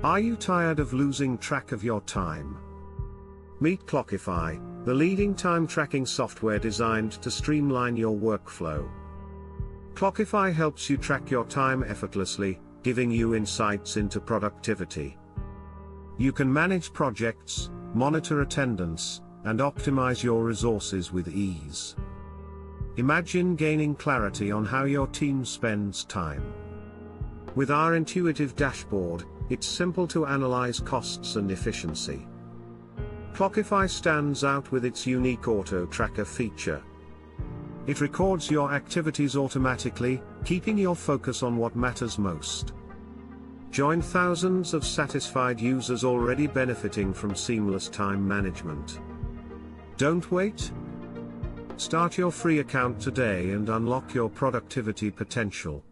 Are you tired of losing track of your time? Meet Clockify, the leading time tracking software designed to streamline your workflow. Clockify helps you track your time effortlessly, giving you insights into productivity. You can manage projects, monitor attendance, and optimize your resources with ease. Imagine gaining clarity on how your team spends time. With our intuitive dashboard, it's simple to analyze costs and efficiency. Clockify stands out with its unique auto tracker feature. It records your activities automatically, keeping your focus on what matters most. Join thousands of satisfied users already benefiting from seamless time management. Don't wait. Start your free account today and unlock your productivity potential.